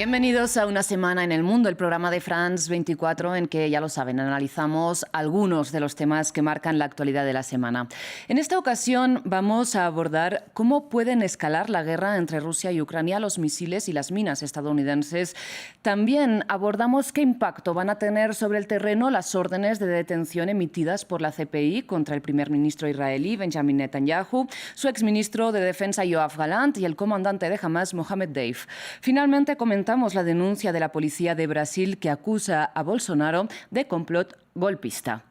Bienvenidos a Una Semana en el Mundo, el programa de France 24 en que, ya lo saben, analizamos algunos de los temas que marcan la actualidad de la semana. En esta ocasión vamos a abordar cómo pueden escalar la guerra entre Rusia y Ucrania los misiles y las minas estadounidenses. También abordamos qué impacto van a tener sobre el terreno las órdenes de detención emitidas por la CPI contra el primer ministro israelí Benjamin Netanyahu, su exministro de Defensa Yoav Gallant y el comandante de Hamas Mohamed Deif. Finalmente comentamos la denuncia de la policía de Brasil que acusa a Bolsonaro de complot golpista.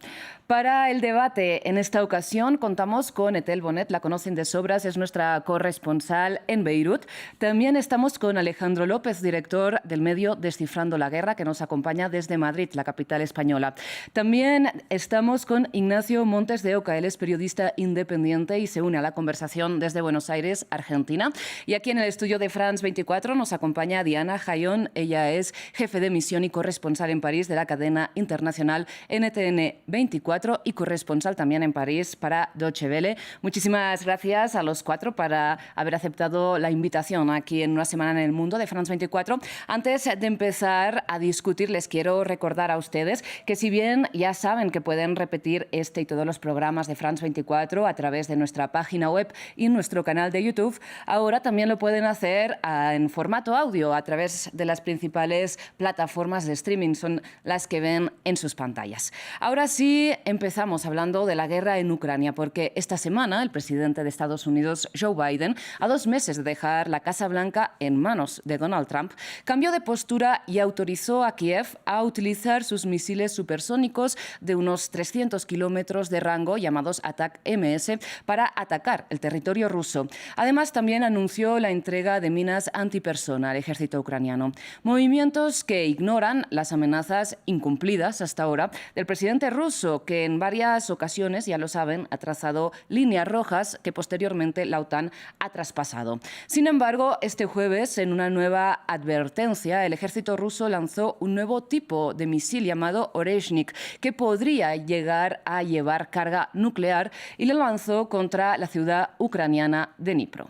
Para el debate en esta ocasión contamos con Etel Bonet, la conocen de sobras, es nuestra corresponsal en Beirut. También estamos con Alejandro López, director del medio Descifrando la Guerra, que nos acompaña desde Madrid, la capital española. También estamos con Ignacio Montes de Oca, él es periodista independiente y se une a la conversación desde Buenos Aires, Argentina. Y aquí en el estudio de France 24 nos acompaña Diana Jayón, ella es jefe de misión y corresponsal en París de la cadena internacional NTN 24 y corresponsal también en París para Deutsche Welle. Muchísimas gracias a los cuatro para haber aceptado la invitación aquí en Una Semana en el Mundo de France 24. Antes de empezar a discutir, les quiero recordar a ustedes que si bien ya saben que pueden repetir este y todos los programas de France 24 a través de nuestra página web y nuestro canal de YouTube, ahora también lo pueden hacer en formato audio a través de las principales plataformas de streaming, son las que ven en sus pantallas. Ahora sí, empezamos hablando de la guerra en Ucrania, porque esta semana el presidente de Estados Unidos, Joe Biden, a 2 meses de dejar la Casa Blanca en manos de Donald Trump, cambió de postura y autorizó a Kiev a utilizar sus misiles supersónicos de unos 300 kilómetros de rango, llamados Attack-MS, para atacar el territorio ruso. Además, también anunció la entrega de minas antipersona al ejército ucraniano. Movimientos que ignoran las amenazas incumplidas hasta ahora del presidente ruso, que en varias ocasiones, ya lo saben, ha trazado líneas rojas que posteriormente la OTAN ha traspasado. Sin embargo, este jueves, en una nueva advertencia, el ejército ruso lanzó un nuevo tipo de misil llamado Oreshnik, que podría llegar a llevar carga nuclear, y lo lanzó contra la ciudad ucraniana de Dnipro.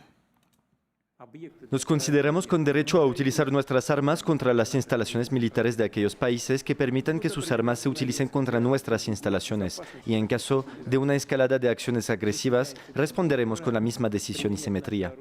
Nos consideramos con derecho a utilizar nuestras armas contra las instalaciones militares de aquellos países que permitan que sus armas se utilicen contra nuestras instalaciones. Y en caso de una escalada de acciones agresivas, responderemos con la misma decisión y simetría.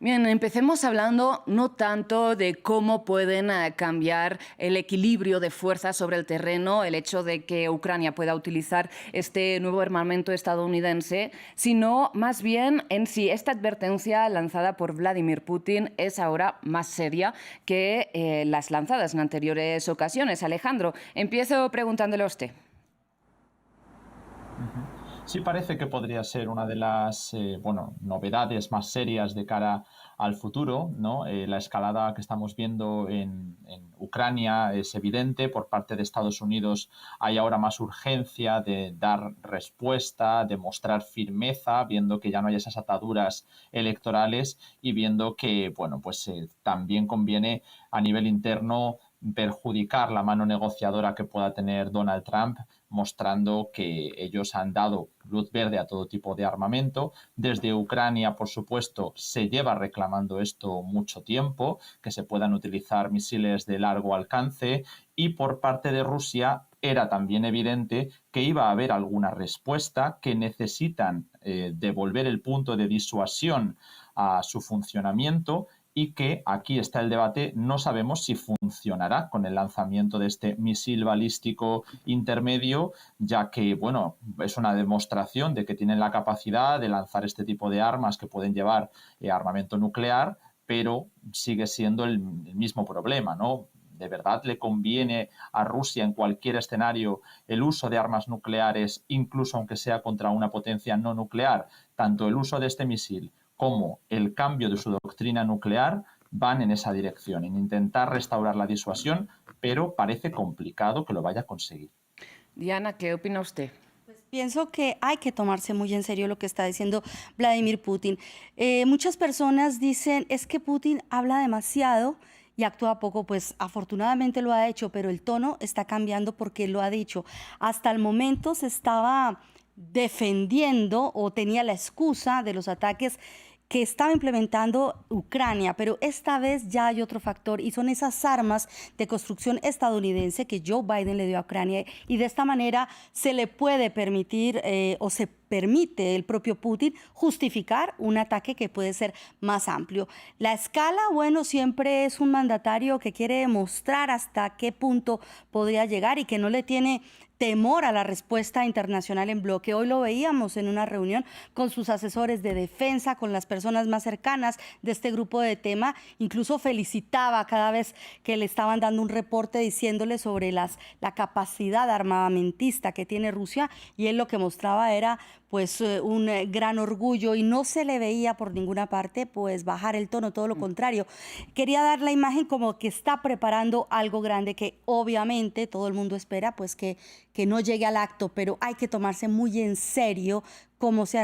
Bien, empecemos hablando no tanto de cómo pueden cambiar el equilibrio de fuerzas sobre el terreno, el hecho de que Ucrania pueda utilizar este nuevo armamento estadounidense, sino más bien en si esta advertencia lanzada por Vladimir Putin es ahora más seria que las lanzadas en anteriores ocasiones. Alejandro, empiezo preguntándole a usted. Sí, parece que podría ser una de las novedades más serias de cara al futuro, ¿no? La escalada que estamos viendo en Ucrania es evidente. Por parte de Estados Unidos hay ahora más urgencia de dar respuesta, de mostrar firmeza, viendo que ya no hay esas ataduras electorales y viendo que también conviene a nivel interno perjudicar la mano negociadora que pueda tener Donald Trump, mostrando que ellos han dado luz verde a todo tipo de armamento. Desde Ucrania, por supuesto, se lleva reclamando esto mucho tiempo, que se puedan utilizar misiles de largo alcance, y por parte de Rusia era también evidente que iba a haber alguna respuesta, que necesitan devolver el punto de disuasión a su funcionamiento, y que aquí está el debate, no sabemos si funcionará con el lanzamiento de este misil balístico intermedio, ya que es una demostración de que tienen la capacidad de lanzar este tipo de armas que pueden llevar armamento nuclear, pero sigue siendo el mismo problema, ¿no? ¿De verdad le conviene a Rusia en cualquier escenario el uso de armas nucleares, incluso aunque sea contra una potencia no nuclear? Tanto el uso de este misil como el cambio de su doctrina nuclear van en esa dirección, en intentar restaurar la disuasión, pero parece complicado que lo vaya a conseguir. Diana, ¿qué opina usted? Pienso que hay que tomarse muy en serio lo que está diciendo Vladimir Putin. Muchas personas dicen, es que Putin habla demasiado y actúa poco. Pues afortunadamente lo ha hecho, pero el tono está cambiando porque lo ha dicho. Hasta el momento se estaba defendiendo o tenía la excusa de los ataques que estaba implementando Ucrania, pero esta vez ya hay otro factor y son esas armas de construcción estadounidense que Joe Biden le dio a Ucrania, y de esta manera se le puede permitir o se permite el propio Putin justificar un ataque que puede ser más amplio. La escala, bueno, siempre es un mandatario que quiere mostrar hasta qué punto podría llegar y que no le tiene temor a la respuesta internacional en bloque. Hoy lo veíamos en una reunión con sus asesores de defensa, con las personas más cercanas de este grupo de tema. Incluso felicitaba cada vez que le estaban dando un reporte diciéndole sobre la capacidad armamentista que tiene Rusia, y él lo que mostraba era pues un gran orgullo y no se le veía por ninguna parte pues bajar el tono, todo lo contrario. Quería dar la imagen como que está preparando algo grande que obviamente todo el mundo espera pues que no llegue al acto, pero hay que tomarse muy en serio cómo se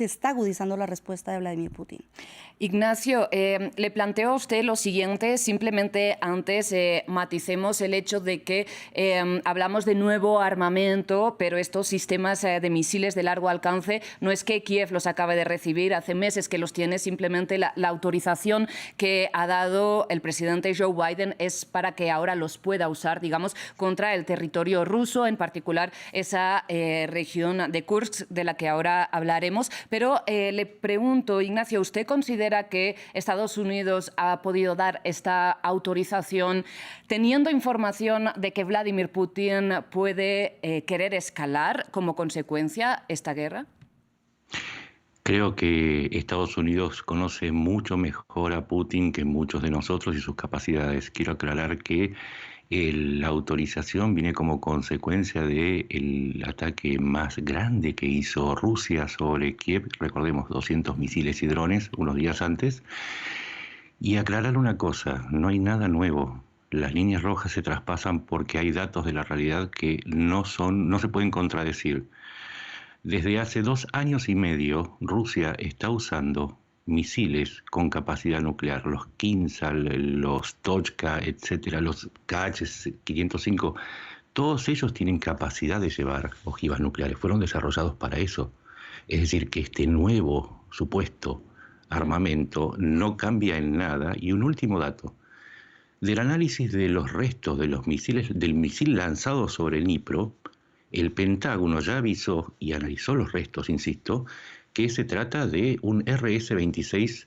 está agudizando la respuesta de Vladimir Putin. Ignacio, le planteo a usted lo siguiente, simplemente antes maticemos el hecho de que hablamos de nuevo armamento, pero estos sistemas de misiles de largo alcance no es que Kiev los acabe de recibir, hace meses que los tiene, simplemente la autorización que ha dado el presidente Joe Biden es para que ahora los pueda usar, digamos, contra el territorio ruso, en particular esa región de Kursk, de la que ahora hablaremos. Pero le pregunto, Ignacio, ¿usted considera que Estados Unidos ha podido dar esta autorización teniendo información de que Vladimir Putin puede querer escalar como consecuencia esta guerra? Creo que Estados Unidos conoce mucho mejor a Putin que muchos de nosotros y sus capacidades. Quiero aclarar que la autorización viene como consecuencia del ataque más grande que hizo Rusia sobre Kiev, recordemos 200 misiles y drones unos días antes. Y aclarar una cosa, no hay nada nuevo. Las líneas rojas se traspasan porque hay datos de la realidad que no se pueden contradecir. Desde hace 2 años y medio, Rusia está usando misiles con capacidad nuclear, los Kinzhal, los Tochka, etcétera, los KH-505, todos ellos tienen capacidad de llevar ojivas nucleares, fueron desarrollados para eso. Es decir, que este nuevo supuesto armamento no cambia en nada. Y un último dato, del análisis de los restos de los misiles, del misil lanzado sobre Dnipro, el Pentágono ya avisó y analizó los restos, insisto, que se trata de un RS-26,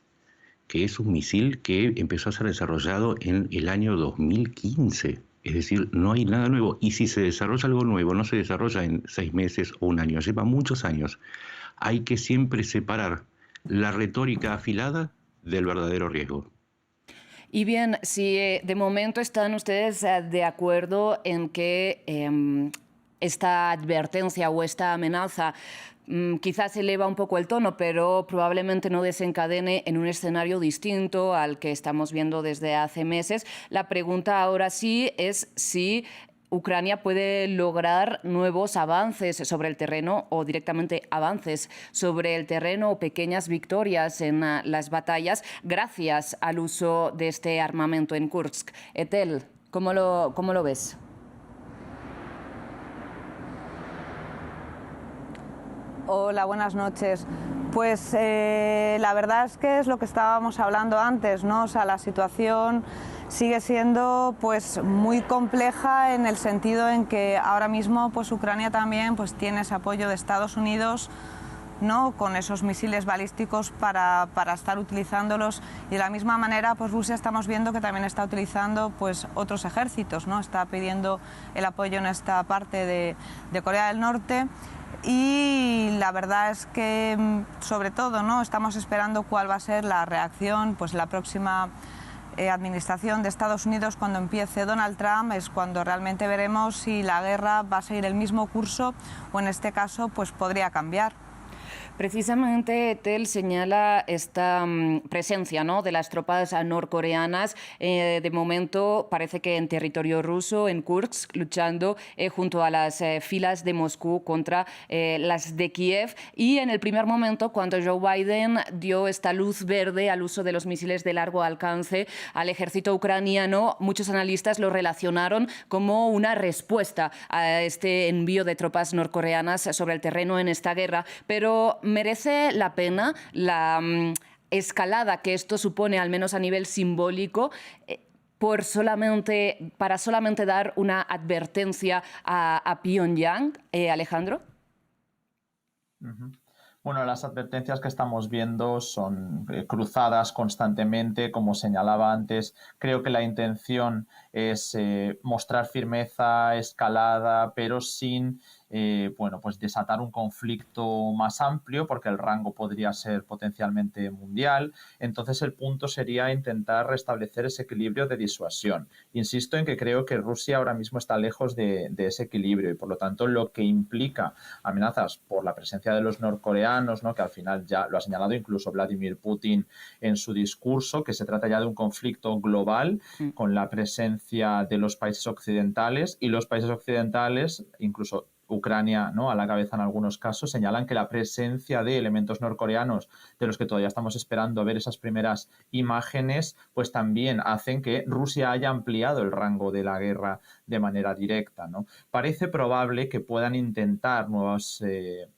que es un misil que empezó a ser desarrollado en el año 2015. Es decir, no hay nada nuevo. Y si se desarrolla algo nuevo, no se desarrolla en 6 meses o 1 año, lleva muchos años. Hay que siempre separar la retórica afilada del verdadero riesgo. Y bien, si de momento están ustedes de acuerdo en que esta advertencia o esta amenaza quizás eleva un poco el tono, pero probablemente no desencadene en un escenario distinto al que estamos viendo desde hace meses. La pregunta ahora sí es si Ucrania puede lograr nuevos avances sobre el terreno o directamente avances sobre el terreno o pequeñas victorias en las batallas gracias al uso de este armamento en Kursk. Etel, ¿cómo lo ves? Hola, buenas noches. Pues la verdad es que es lo que estábamos hablando antes, ¿no? O sea, la situación sigue siendo pues muy compleja en el sentido en que ahora mismo pues Ucrania también pues tiene ese apoyo de Estados Unidos, ¿no? Con esos misiles balísticos para estar utilizándolos, y de la misma manera pues Rusia estamos viendo que también está utilizando pues otros ejércitos, ¿no? Está pidiendo el apoyo en esta parte de Corea del Norte. Y la verdad es que, sobre todo, ¿no? Estamos esperando cuál va a ser la reacción, pues la próxima administración de Estados Unidos cuando empiece Donald Trump, es cuando realmente veremos si la guerra va a seguir el mismo curso o en este caso pues podría cambiar. Precisamente Etel señala esta presencia, ¿no?, de las tropas norcoreanas. De momento parece que en territorio ruso, en Kursk, luchando junto a las filas de Moscú contra las de Kiev. Y en el primer momento, cuando Joe Biden dio esta luz verde al uso de los misiles de largo alcance al ejército ucraniano, muchos analistas lo relacionaron como una respuesta a este envío de tropas norcoreanas sobre el terreno en esta guerra. Pero pero merece la pena la escalada que esto supone, al menos a nivel simbólico, para solamente dar una advertencia a Pyongyang, Alejandro. Bueno, las advertencias que estamos viendo son cruzadas constantemente, como señalaba antes. Creo que la intención es mostrar firmeza, escalada, pero sin pues desatar un conflicto más amplio, porque el rango podría ser potencialmente mundial. Entonces el punto sería intentar restablecer ese equilibrio de disuasión. Insisto en que creo que Rusia ahora mismo está lejos de ese equilibrio y por lo tanto lo que implica amenazas por la presencia de los norcoreanos, ¿no?, que al final ya lo ha señalado incluso Vladimir Putin en su discurso, que se trata ya de un conflicto global con la presencia de los países occidentales, y los países occidentales, incluso Ucrania, ¿no?, a la cabeza en algunos casos, señalan que la presencia de elementos norcoreanos, de los que todavía estamos esperando a ver esas primeras imágenes, pues también hacen que Rusia haya ampliado el rango de la guerra de manera directa, ¿no? Parece probable que puedan intentar nuevas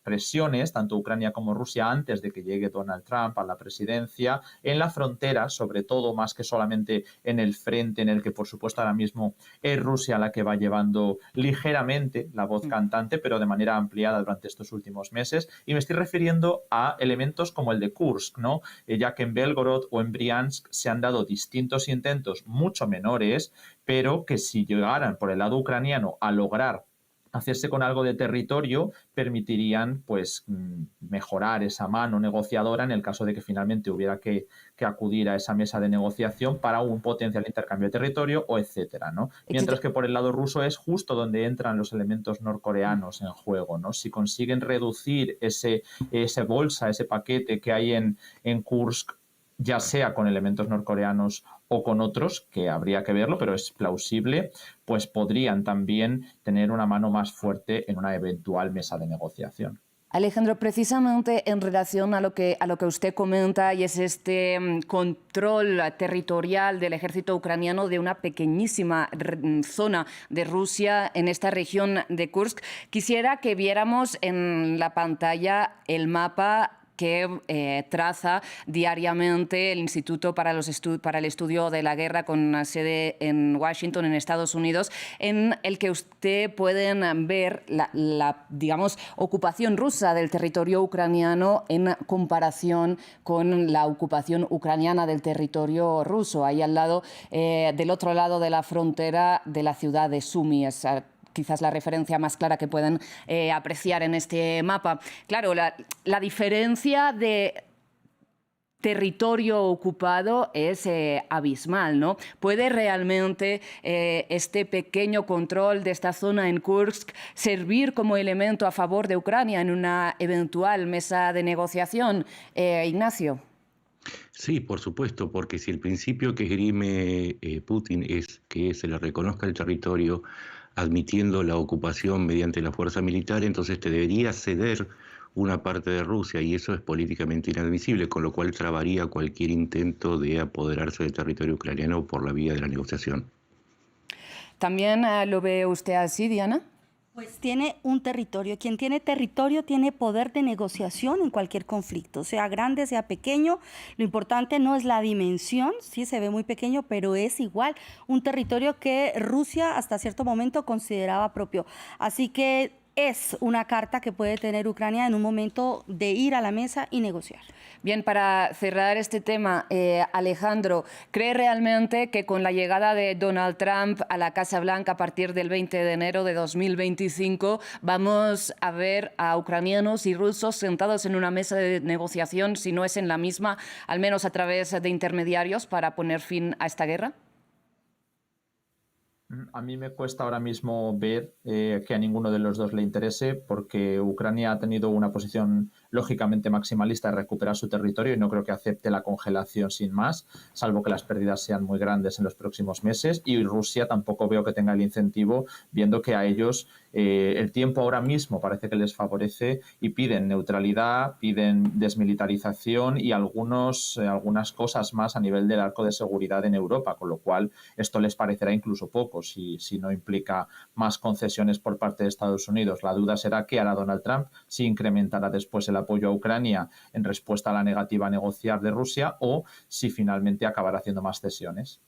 presiones, tanto Ucrania como Rusia, antes de que llegue Donald Trump a la presidencia, en la frontera, sobre todo, más que solamente en el frente, en el que por supuesto ahora mismo es Rusia la que va llevando ligeramente la voz cantante, pero de manera ampliada durante estos últimos meses, y me estoy refiriendo a elementos como el de Kursk, ¿no? Ya que en Belgorod o en Briansk se han dado distintos intentos mucho menores, pero que si llegaran por el lado ucraniano a lograr hacerse con algo de territorio, permitirían pues mejorar esa mano negociadora en el caso de que finalmente hubiera que acudir a esa mesa de negociación para un potencial intercambio de territorio o etcétera, ¿no? Mientras que por el lado ruso es justo donde entran los elementos norcoreanos en juego, ¿no? Si consiguen reducir ese bolsa, ese paquete que hay en Kursk, ya sea con elementos norcoreanos o con otros, que habría que verlo, pero es plausible, pues podrían también tener una mano más fuerte en una eventual mesa de negociación. Alejandro, precisamente en relación a lo que usted comenta, y es este control territorial del ejército ucraniano de una pequeñísima zona de Rusia en esta región de Kursk, quisiera que viéramos en la pantalla el mapa que traza diariamente el Instituto para el Estudio de la Guerra, con sede en Washington, en Estados Unidos, en el que usted pueden ver la digamos, ocupación rusa del territorio ucraniano en comparación con la ocupación ucraniana del territorio ruso. Ahí al lado, del otro lado de la frontera de la ciudad de Sumy, quizás la referencia más clara que pueden apreciar en este mapa. Claro, la diferencia de territorio ocupado es abismal, ¿no? ¿Puede realmente este pequeño control de esta zona en Kursk servir como elemento a favor de Ucrania en una eventual mesa de negociación, Ignacio? Sí, por supuesto, porque si el principio que esgrime Putin es que se le reconozca el territorio admitiendo la ocupación mediante la fuerza militar, entonces te debería ceder una parte de Rusia, y eso es políticamente inadmisible, con lo cual trabaría cualquier intento de apoderarse del territorio ucraniano por la vía de la negociación. ¿También lo ve usted así, Diana? Pues tiene un territorio. Quien tiene territorio tiene poder de negociación en cualquier conflicto, sea grande, sea pequeño. Lo importante no es la dimensión, sí se ve muy pequeño, pero es igual un territorio que Rusia hasta cierto momento consideraba propio. Así que es una carta que puede tener Ucrania en un momento de ir a la mesa y negociar. Bien, para cerrar este tema, Alejandro, ¿cree realmente que con la llegada de Donald Trump a la Casa Blanca a partir del 20 de enero de 2025 vamos a ver a ucranianos y rusos sentados en una mesa de negociación, si no es en la misma, al menos a través de intermediarios, para poner fin a esta guerra? A mí me cuesta ahora mismo ver que a ninguno de los dos le interese, porque Ucrania ha tenido una posición lógicamente maximalista de recuperar su territorio y no creo que acepte la congelación sin más, salvo que las pérdidas sean muy grandes en los próximos meses, y Rusia tampoco veo que tenga el incentivo, viendo que a ellos el tiempo ahora mismo parece que les favorece y piden neutralidad, piden desmilitarización y algunas cosas más a nivel del arco de seguridad en Europa, con lo cual esto les parecerá incluso poco si no implica más concesiones por parte de Estados Unidos. La duda será qué hará Donald Trump, si incrementará después el el apoyo a Ucrania en respuesta a la negativa a negociar de Rusia o si finalmente acabará haciendo más cesiones.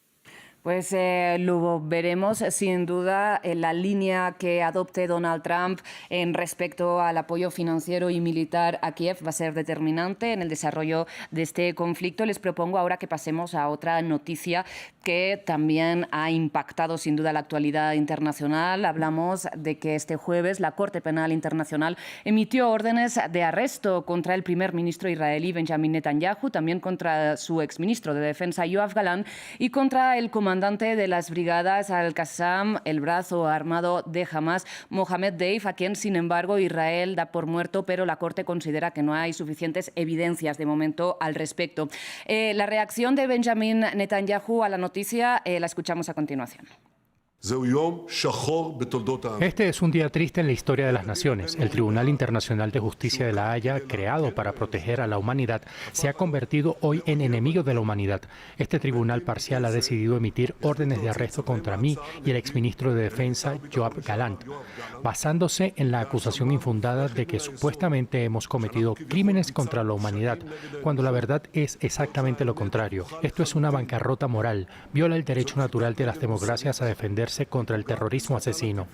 Pues lo veremos sin duda en la línea que adopte Donald Trump en respecto al apoyo financiero y militar a Kiev va a ser determinante en el desarrollo de este conflicto. Les propongo ahora que pasemos a otra noticia que también ha impactado sin duda la actualidad internacional. Hablamos de que este jueves la Corte Penal Internacional emitió órdenes de arresto contra el primer ministro israelí Benjamin Netanyahu, también contra su exministro de Defensa Yoav Gallant y contra el comandante de las brigadas Al-Qassam, el brazo armado de Hamas, Mohamed Deif, a quien, sin embargo, Israel da por muerto, pero la Corte considera que no hay suficientes evidencias de momento al respecto. La reacción de Benjamin Netanyahu a la noticia la escuchamos a continuación. Este es un día triste en la historia de las naciones. El Tribunal Internacional de Justicia de La Haya, creado para proteger a la humanidad, se ha convertido hoy en enemigo de la humanidad. Este tribunal parcial ha decidido emitir órdenes de arresto contra mí y el exministro de Defensa, Yoav Gallant, basándose en la acusación infundada de que supuestamente hemos cometido crímenes contra la humanidad, cuando la verdad es exactamente lo contrario. Esto es una bancarrota moral, viola el derecho natural de las democracias a defender contra el terrorismo asesino.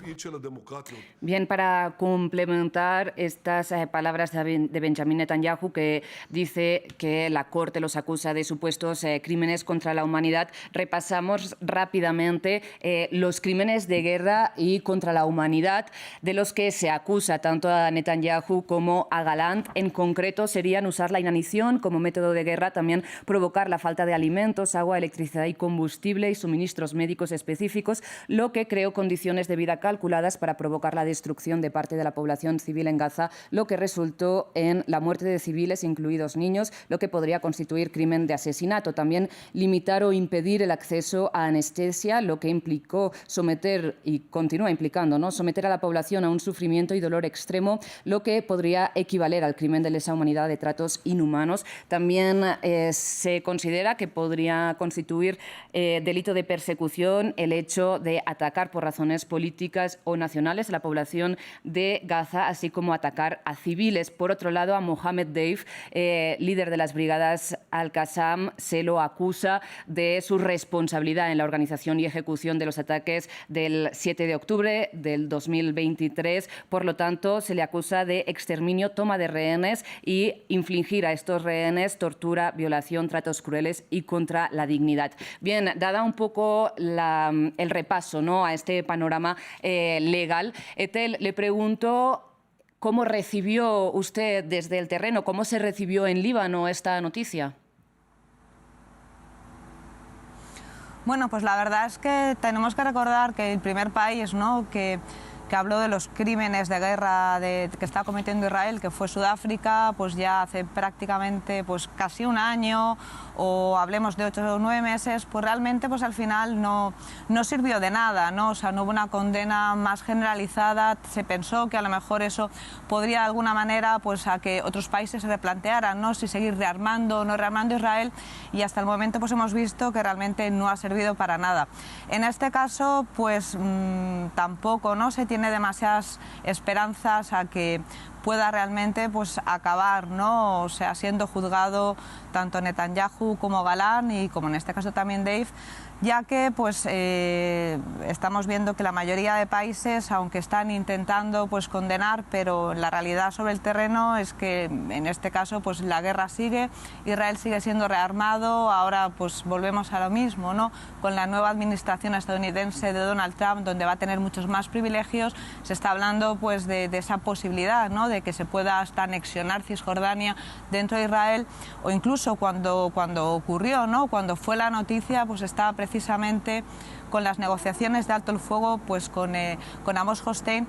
Bien, para complementar estas palabras de Benjamin Netanyahu, que dice que la Corte los acusa de supuestos crímenes contra la humanidad, repasamos rápidamente los crímenes de guerra y contra la humanidad de los que se acusa tanto a Netanyahu como a Gallant. En concreto, serían usar la inanición como método de guerra, también provocar la falta de alimentos, agua, electricidad y combustible y suministros médicos específicos, lo que creó condiciones de vida calculadas para provocar la destrucción de parte de la población civil en Gaza, lo que resultó en la muerte de civiles, incluidos niños, lo que podría constituir crimen de asesinato. También limitar o impedir el acceso a anestesia, lo que implicó someter, y continúa implicando, ¿no?, someter a la población a un sufrimiento y dolor extremo, lo que podría equivaler al crimen de lesa humanidad de tratos inhumanos. También se considera que podría constituir delito de persecución el hecho de atacar por razones políticas o nacionales a la población de Gaza, así como atacar a civiles. Por otro lado, a Mohamed Deif, líder de las brigadas Al-Qassam, se lo acusa de su responsabilidad en la organización y ejecución de los ataques del 7 de octubre del 2023. Por lo tanto, se le acusa de exterminio, toma de rehenes y infligir a estos rehenes tortura, violación, tratos crueles y contra la dignidad. Bien, dada un poco el repaso, ¿no?, a este panorama legal, Etel, le pregunto cómo recibió usted desde el terreno, cómo se recibió en Líbano esta noticia. Bueno, pues la verdad es que tenemos que recordar que el primer país, ¿no?, que habló de los crímenes de guerra que está cometiendo Israel, que fue Sudáfrica, pues ya hace prácticamente pues casi un año, o hablemos de 8 o 9 meses, pues realmente pues al final no sirvió de nada, ¿no? O sea, no hubo una condena más generalizada. Se pensó que a lo mejor eso podría de alguna manera pues a que otros países se replantearan, ¿no?, si seguir rearmando o no rearmando Israel, y hasta el momento pues hemos visto que realmente no ha servido para nada. En este caso pues tampoco, ¿no?, se tiene demasiadas esperanzas a que pueda realmente pues acabar, ¿no?, o sea, siendo juzgado tanto Netanyahu como Gallant y como en este caso también Deif, ya que pues estamos viendo que la mayoría de países, aunque están intentando pues condenar, pero la realidad sobre el terreno es que en este caso pues la guerra sigue, Israel sigue siendo rearmado. Ahora pues volvemos a lo mismo, ¿no?, con la nueva administración estadounidense de Donald Trump, donde va a tener muchos más privilegios. Se está hablando pues de esa posibilidad, ¿no?, de que se pueda hasta anexionar Cisjordania dentro de Israel, o incluso cuando ocurrió, ¿no?, cuando fue la noticia, pues estaba precisamente con las negociaciones de alto el fuego pues con Amos Hochstein,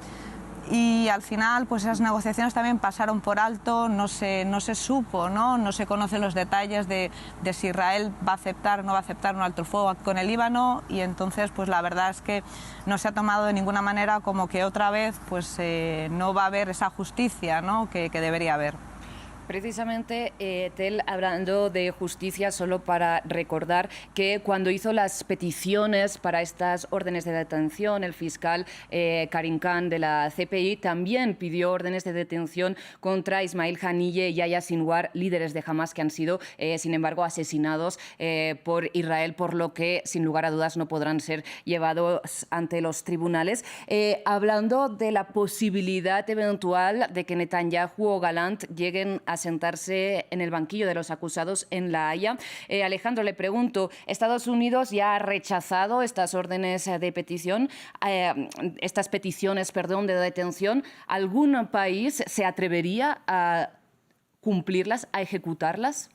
y al final pues esas negociaciones también pasaron por alto, no se supo, no se conocen los detalles de si Israel va a aceptar o no va a aceptar un alto el fuego con el Líbano, y entonces pues la verdad es que no se ha tomado de ninguna manera como que otra vez pues no va a haber esa justicia, ¿no?, que debería haber. Precisamente, Tel, hablando de justicia, solo para recordar que cuando hizo las peticiones para estas órdenes de detención, el fiscal Karim Khan de la CPI también pidió órdenes de detención contra Ismail Haniyeh y Yahya Sinwar, líderes de Hamas que han sido, sin embargo, asesinados por Israel, por lo que, sin lugar a dudas, no podrán ser llevados ante los tribunales. Hablando de la posibilidad eventual de que Netanyahu o Gallant lleguen a sentarse en el banquillo de los acusados en La Haya. Alejandro, le pregunto, Estados Unidos ya ha rechazado estas órdenes de petición, estas peticiones, perdón, de detención. ¿Algún país se atrevería a cumplirlas, a ejecutarlas?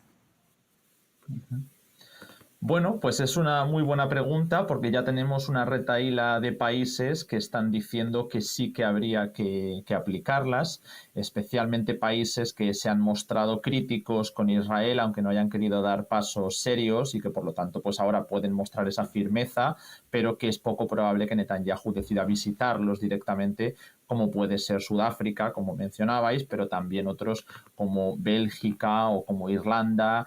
Bueno, pues es una muy buena pregunta porque ya tenemos una retahíla de países que están diciendo que sí que habría que aplicarlas, especialmente países que se han mostrado críticos con Israel, aunque no hayan querido dar pasos serios y que por lo tanto pues ahora pueden mostrar esa firmeza, pero que es poco probable que Netanyahu decida visitarlos directamente, como puede ser Sudáfrica, como mencionabais, pero también otros como Bélgica o como Irlanda.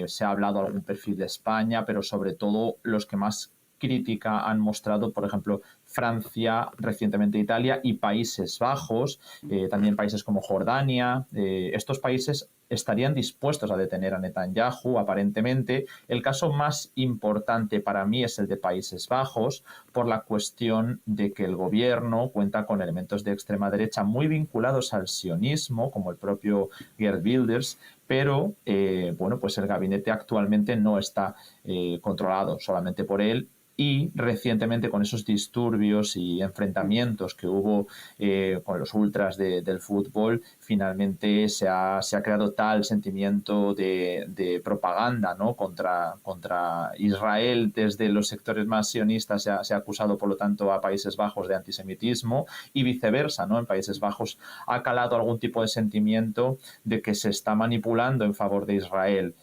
Se ha hablado algún perfil de España, pero sobre todo los que más crítica han mostrado, por ejemplo, Francia, recientemente Italia y Países Bajos, también países como Jordania. Estos países estarían dispuestos a detener a Netanyahu, aparentemente. El caso más importante para mí es el de Países Bajos, por la cuestión de que el gobierno cuenta con elementos de extrema derecha muy vinculados al sionismo, como el propio Geert Wilders, pero bueno, pues el gabinete actualmente no está controlado solamente por él. Y recientemente, con esos disturbios y enfrentamientos que hubo con los ultras del fútbol, finalmente se ha creado tal sentimiento de propaganda, ¿no?, contra Israel desde los sectores más sionistas. Se ha acusado, por lo tanto, a Países Bajos de antisemitismo y viceversa, ¿no? En Países Bajos ha calado algún tipo de sentimiento de que se está manipulando en favor de Israel.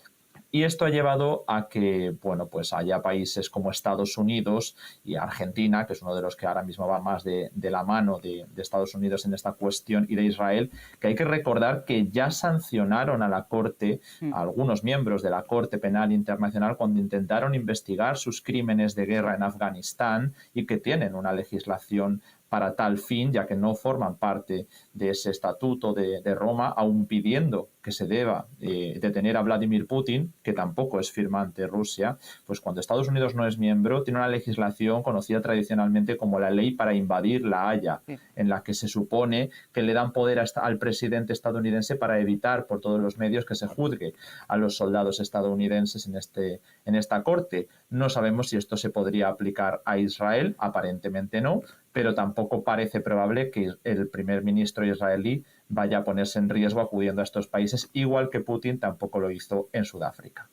Y esto ha llevado a que, bueno, pues haya países como Estados Unidos y Argentina, que es uno de los que ahora mismo va más de la mano de Estados Unidos en esta cuestión, y de Israel, que hay que recordar que ya sancionaron a la Corte, a algunos miembros de la Corte Penal Internacional, cuando intentaron investigar sus crímenes de guerra en Afganistán, y que tienen una legislación para tal fin, ya que no forman parte de ese estatuto de Roma, aun pidiendo que se deba detener a Vladimir Putin, que tampoco es firmante Rusia. Pues cuando Estados Unidos no es miembro, tiene una legislación conocida tradicionalmente como la Ley para Invadir La Haya, en la que se supone que le dan poder al presidente estadounidense para evitar por todos los medios que se juzgue a los soldados estadounidenses en esta corte. No sabemos si esto se podría aplicar a Israel, aparentemente no, pero tampoco parece probable que el primer ministro israelí vaya a ponerse en riesgo acudiendo a estos países, igual que Putin tampoco lo hizo en Sudáfrica.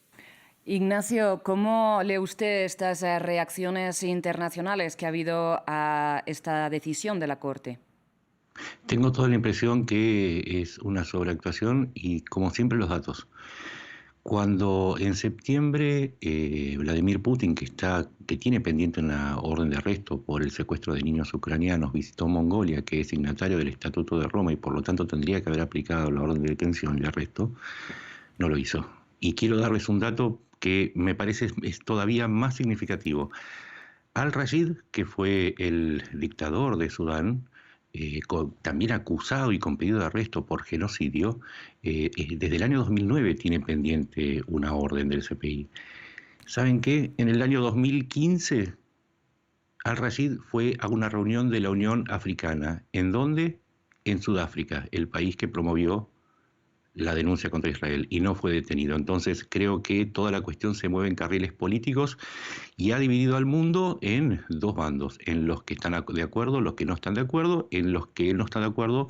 Ignacio, ¿cómo lee usted estas reacciones internacionales que ha habido a esta decisión de la Corte? Tengo toda la impresión que es una sobreactuación y, como siempre, los datos. Cuando en septiembre Vladimir Putin, que tiene pendiente una orden de arresto por el secuestro de niños ucranianos, visitó Mongolia, que es signatario del Estatuto de Roma y por lo tanto tendría que haber aplicado la orden de detención y arresto, no lo hizo. Y quiero darles un dato que me parece es todavía más significativo. Al-Rashid, que fue el dictador de Sudán, también acusado y con pedido de arresto por genocidio, desde el año 2009 tiene pendiente una orden del CPI. ¿Saben qué? En el año 2015, Al-Rashid fue a una reunión de la Unión Africana. ¿En dónde? En Sudáfrica, el país que promovió la denuncia contra Israel, y no fue detenido. Entonces creo que toda la cuestión se mueve en carriles políticos y ha dividido al mundo en dos bandos, en los que están de acuerdo, los que no están de acuerdo. En los que no están de acuerdo,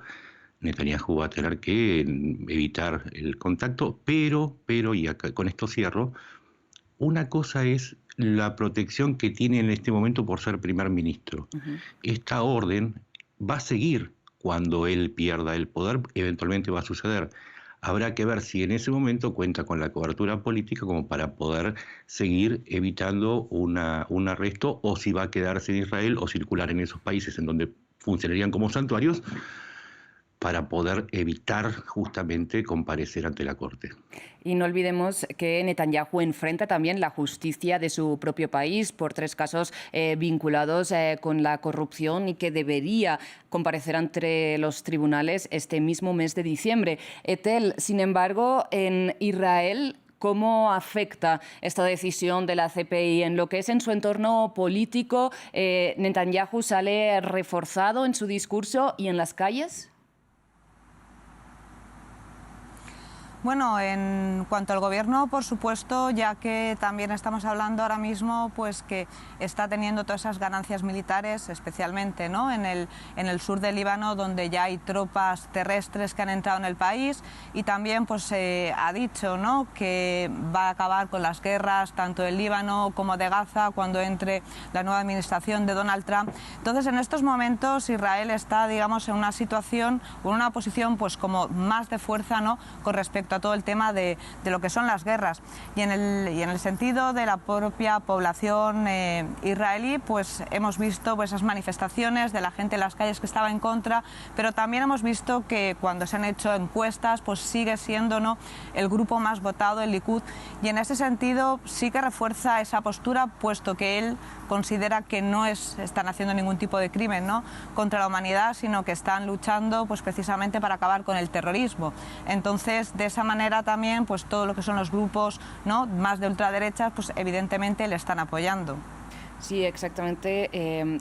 Netanyahu va a tener que evitar el contacto, pero, y acá, con esto cierro, una cosa es la protección que tiene en este momento por ser primer ministro. Esta orden va a seguir cuando él pierda el poder, eventualmente va a suceder. Habrá que ver si en ese momento cuenta con la cobertura política como para poder seguir evitando un arresto, o si va a quedarse en Israel o circular en esos países en donde funcionarían como santuarios para poder evitar justamente comparecer ante la Corte. Y no olvidemos que Netanyahu enfrenta también la justicia de su propio país por 3 casos vinculados con la corrupción y que debería comparecer ante los tribunales este mismo mes de diciembre. Etel, sin embargo, en Israel, ¿cómo afecta esta decisión de la CPI en lo que es en su entorno político? ¿Netanyahu sale reforzado en su discurso y en las calles? Bueno, en cuanto al gobierno, por supuesto, ya que también estamos hablando ahora mismo, pues que está teniendo todas esas ganancias militares, especialmente, ¿no?, en el sur del Líbano, donde ya hay tropas terrestres que han entrado en el país, y también pues ha dicho, ¿no?, que va a acabar con las guerras tanto del Líbano como de Gaza cuando entre la nueva administración de Donald Trump. Entonces, en estos momentos Israel está, digamos, en una situación, en una posición pues como más de fuerza, ¿no?, con respecto a todo el tema de lo que son las guerras. Y en el sentido de la propia población israelí, pues hemos visto pues esas manifestaciones de la gente en las calles que estaba en contra, pero también hemos visto que cuando se han hecho encuestas, pues sigue siendo, ¿no?, el grupo más votado, el Likud, y en ese sentido sí que refuerza esa postura, puesto que él considera que no están haciendo ningún tipo de crimen, ¿no?, contra la humanidad, sino que están luchando pues precisamente para acabar con el terrorismo. Entonces, de esa manera también, pues todo lo que son los grupos, ¿no?, más de ultraderecha, pues evidentemente le están apoyando. Sí, exactamente.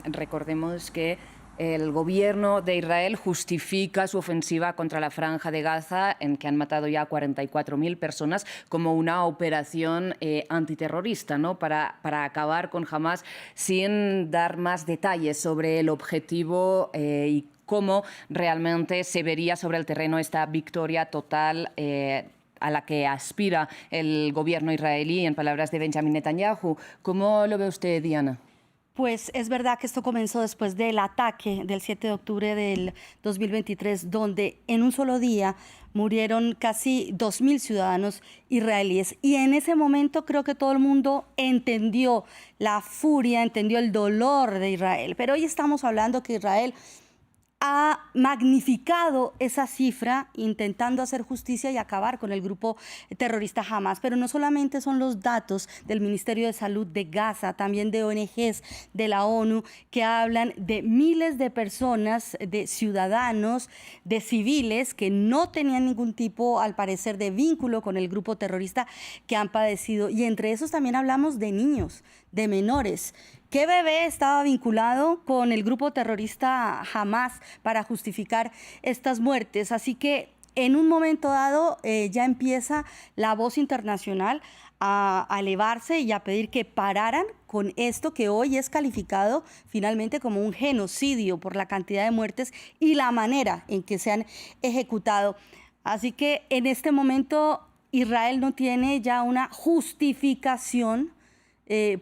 Recordemos que el gobierno de Israel justifica su ofensiva contra la Franja de Gaza, en que han matado ya 44.000 personas, como una operación antiterrorista, ¿no?, para acabar con Hamás, sin dar más detalles sobre el objetivo y cómo realmente se vería sobre el terreno esta victoria total a la que aspira el gobierno israelí, en palabras de Benjamin Netanyahu. ¿Cómo lo ve usted, Diana? Pues es verdad que esto comenzó después del ataque del 7 de octubre del 2023, donde en un solo día murieron casi 2.000 ciudadanos israelíes. Y en ese momento creo que todo el mundo entendió la furia, entendió el dolor de Israel. Pero hoy estamos hablando que Israel ha magnificado esa cifra intentando hacer justicia y acabar con el grupo terrorista Hamás. Pero no solamente son los datos del Ministerio de Salud de Gaza, también de ONGs, de la ONU, que hablan de miles de personas, de ciudadanos, de civiles que no tenían ningún tipo, al parecer, de vínculo con el grupo terrorista que han padecido. Y entre esos también hablamos de niños, de menores. ¿Qué bebé estaba vinculado con el grupo terrorista Hamás para justificar estas muertes? Así que en un momento dado ya empieza la voz internacional a elevarse y a pedir que pararan con esto que hoy es calificado finalmente como un genocidio por la cantidad de muertes y la manera en que se han ejecutado. Así que en este momento Israel no tiene ya una justificación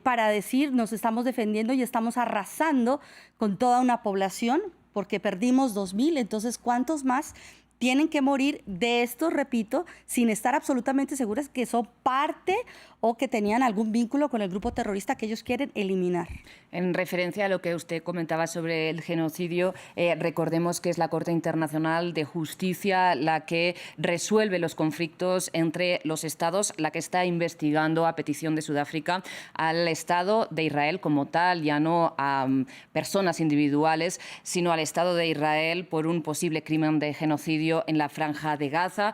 para decir nos estamos defendiendo y estamos arrasando con toda una población porque perdimos 2.000, entonces ¿cuántos más tienen que morir de esto, repito, sin estar absolutamente seguras que son parte o que tenían algún vínculo con el grupo terrorista que ellos quieren eliminar? En referencia a lo que usted comentaba sobre el genocidio, recordemos que es la Corte Internacional de Justicia la que resuelve los conflictos entre los estados, la que está investigando a petición de Sudáfrica al Estado de Israel como tal, ya no a personas individuales, sino al Estado de Israel por un posible crimen de genocidio en la Franja de Gaza.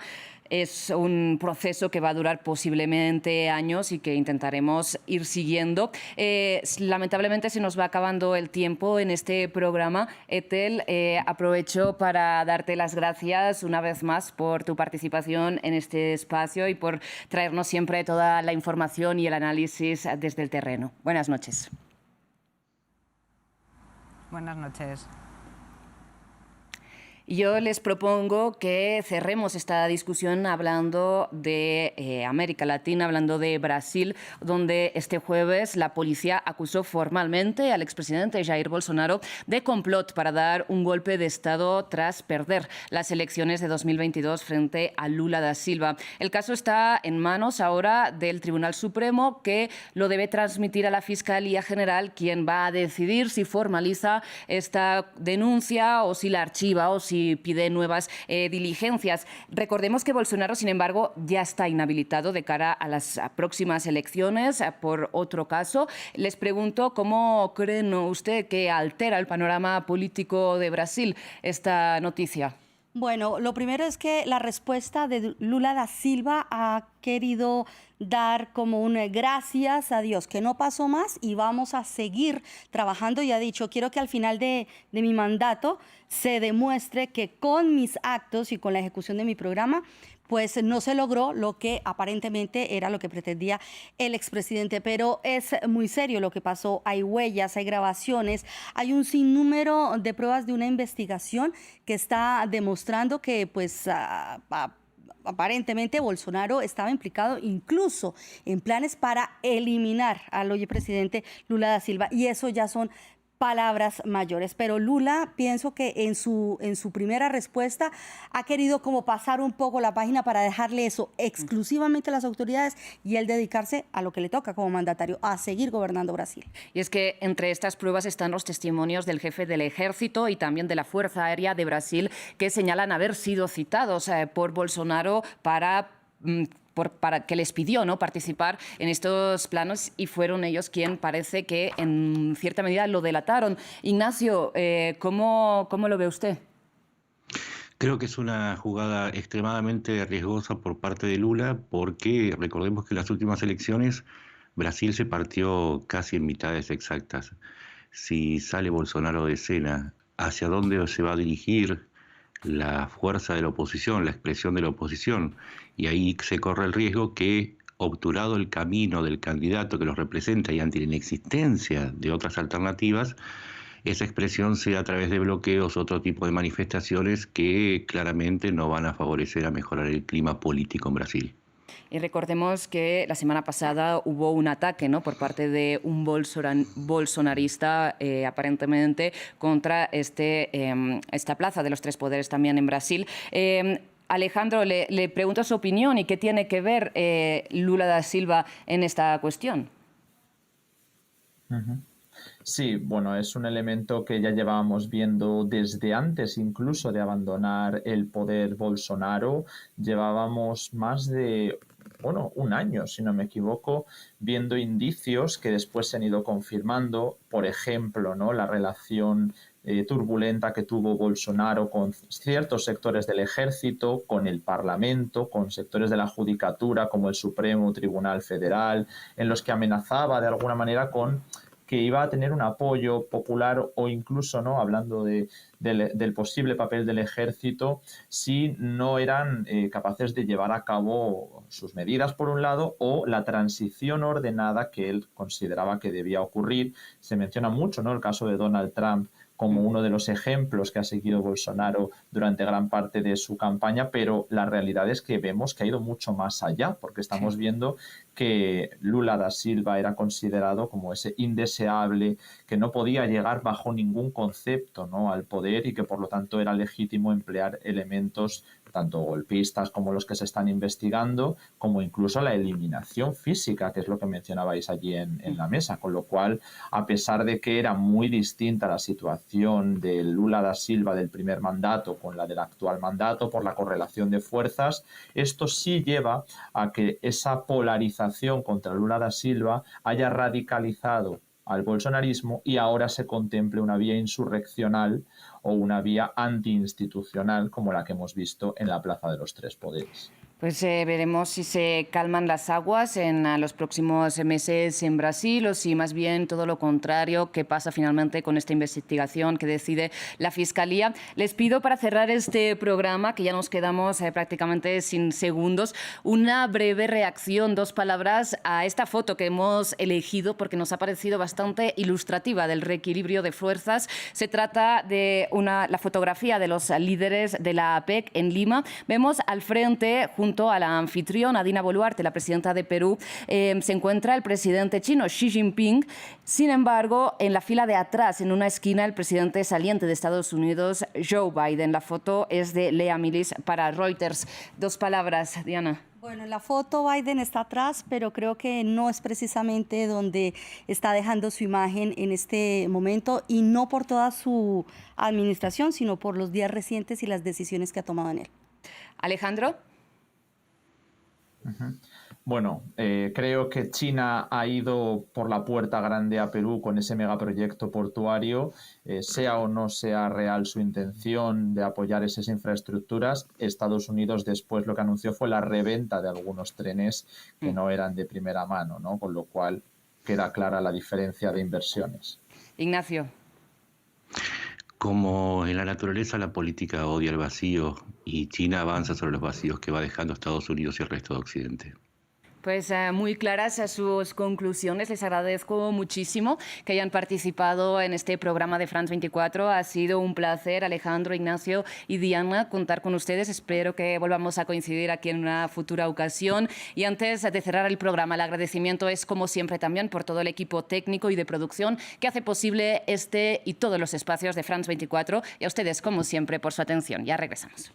Es un proceso que va a durar posiblemente años y que intentaremos ir siguiendo. Lamentablemente se nos va acabando el tiempo en este programa. Etel, aprovecho para darte las gracias una vez más por tu participación en este espacio y por traernos siempre toda la información y el análisis desde el terreno. Buenas noches. Buenas noches. Yo les propongo que cerremos esta discusión hablando de América Latina, hablando de Brasil, donde este jueves la policía acusó formalmente al expresidente Jair Bolsonaro de complot para dar un golpe de Estado tras perder las elecciones de 2022 frente a Lula da Silva. El caso está en manos ahora del Tribunal Supremo, que lo debe transmitir a la Fiscalía General, quien va a decidir si formaliza esta denuncia o si la archiva o si y pide nuevas diligencias. Recordemos que Bolsonaro, sin embargo, ya está inhabilitado de cara a las próximas elecciones por otro caso. Les pregunto, ¿cómo creen usted que altera el panorama político de Brasil esta noticia? Bueno, lo primero es que la respuesta de Lula da Silva ha querido dar como un gracias a Dios, que no pasó más y vamos a seguir trabajando. Y ha dicho, quiero que al final de mi mandato se demuestre que con mis actos y con la ejecución de mi programa, pues no se logró lo que aparentemente era lo que pretendía el expresidente. Pero es muy serio lo que pasó. Hay huellas, hay grabaciones, hay un sinnúmero de pruebas de una investigación que está demostrando que pues aparentemente Bolsonaro estaba implicado incluso en planes para eliminar al hoy presidente Lula da Silva, y eso ya son palabras mayores. Pero Lula, pienso que en su primera respuesta ha querido como pasar un poco la página para dejarle eso exclusivamente a las autoridades y él dedicarse a lo que le toca como mandatario, a seguir gobernando Brasil. Y es que entre estas pruebas están los testimonios del jefe del Ejército y también de la Fuerza Aérea de Brasil, que señalan haber sido citados por Bolsonaro para que les pidió, ¿no?, participar en estos planos, y fueron ellos quien parece que en cierta medida lo delataron. Ignacio, ¿cómo lo ve usted? Creo que es una jugada extremadamente riesgosa por parte de Lula, porque recordemos que en las últimas elecciones Brasil se partió casi en mitades exactas. Si sale Bolsonaro de escena, ¿hacia dónde se va a dirigir la fuerza de la oposición, la expresión de la oposición? Y ahí se corre el riesgo que, obturado el camino del candidato que los representa y ante la inexistencia de otras alternativas, esa expresión sea a través de bloqueos, otro tipo de manifestaciones que claramente no van a favorecer a mejorar el clima político en Brasil. Y recordemos que la semana pasada hubo un ataque, ¿no?, por parte de un bolsonarista, aparentemente, contra esta plaza de los tres poderes también en Brasil. Alejandro, le pregunto su opinión y qué tiene que ver Lula da Silva en esta cuestión. Sí, bueno, es un elemento que ya llevábamos viendo desde antes incluso de abandonar el poder Bolsonaro. Llevábamos más de un año, si no me equivoco, viendo indicios que después se han ido confirmando. Por ejemplo, ¿no?, la relación turbulenta que tuvo Bolsonaro con ciertos sectores del ejército, con el Parlamento, con sectores de la judicatura como el Supremo Tribunal Federal, en los que amenazaba de alguna manera con que iba a tener un apoyo popular, o incluso, ¿no?, hablando del posible papel del ejército, si no eran capaces de llevar a cabo sus medidas, por un lado, o la transición ordenada que él consideraba que debía ocurrir. Se menciona mucho, ¿no?, el caso de Donald Trump como uno de los ejemplos que ha seguido Bolsonaro durante gran parte de su campaña, pero la realidad es que vemos que ha ido mucho más allá, porque estamos viendo que Lula da Silva era considerado como ese indeseable, que no podía llegar bajo ningún concepto, ¿no?, al poder, y que por lo tanto era legítimo emplear elementos tanto golpistas como los que se están investigando, como incluso la eliminación física, que es lo que mencionabais allí en la mesa. Con lo cual, a pesar de que era muy distinta la situación de Lula da Silva del primer mandato con la del actual mandato, por la correlación de fuerzas, esto sí lleva a que esa polarización contra Lula da Silva haya radicalizado al bolsonarismo y ahora se contemple una vía insurreccional o una vía antiinstitucional como la que hemos visto en la Plaza de los Tres Poderes. Pues veremos si se calman las aguas en los próximos meses en Brasil, o si más bien todo lo contrario, qué pasa finalmente con esta investigación que decide la Fiscalía. Les pido, para cerrar este programa, que ya nos quedamos prácticamente sin segundos, una breve reacción, 2 palabras, a esta foto que hemos elegido porque nos ha parecido bastante ilustrativa del reequilibrio de fuerzas. Se trata de la fotografía de los líderes de la APEC en Lima. Vemos al frente, junto a la anfitriona Dina Boluarte, la presidenta de Perú, se encuentra el presidente chino Xi Jinping. Sin embargo, en la fila de atrás, en una esquina, el presidente saliente de Estados Unidos, Joe Biden. La foto es de Lea Milis para Reuters. 2 palabras, Diana. Bueno, en la foto Biden está atrás, pero creo que no es precisamente donde está dejando su imagen en este momento, y no por toda su administración, sino por los días recientes y las decisiones que ha tomado en él. Alejandro. Bueno, creo que China ha ido por la puerta grande a Perú con ese megaproyecto portuario, sea o no sea real su intención de apoyar esas infraestructuras. Estados Unidos después lo que anunció fue la reventa de algunos trenes que no eran de primera mano, ¿no? Con lo cual queda clara la diferencia de inversiones. Ignacio. Como en la naturaleza la política odia el vacío y China avanza sobre los vacíos que va dejando Estados Unidos y el resto de Occidente. Pues muy claras sus conclusiones. Les agradezco muchísimo que hayan participado en este programa de France 24. Ha sido un placer, Alejandro, Ignacio y Diana, contar con ustedes. Espero que volvamos a coincidir aquí en una futura ocasión. Y antes de cerrar el programa, el agradecimiento es, como siempre, también por todo el equipo técnico y de producción que hace posible este y todos los espacios de France 24. Y a ustedes, como siempre, por su atención. Ya regresamos.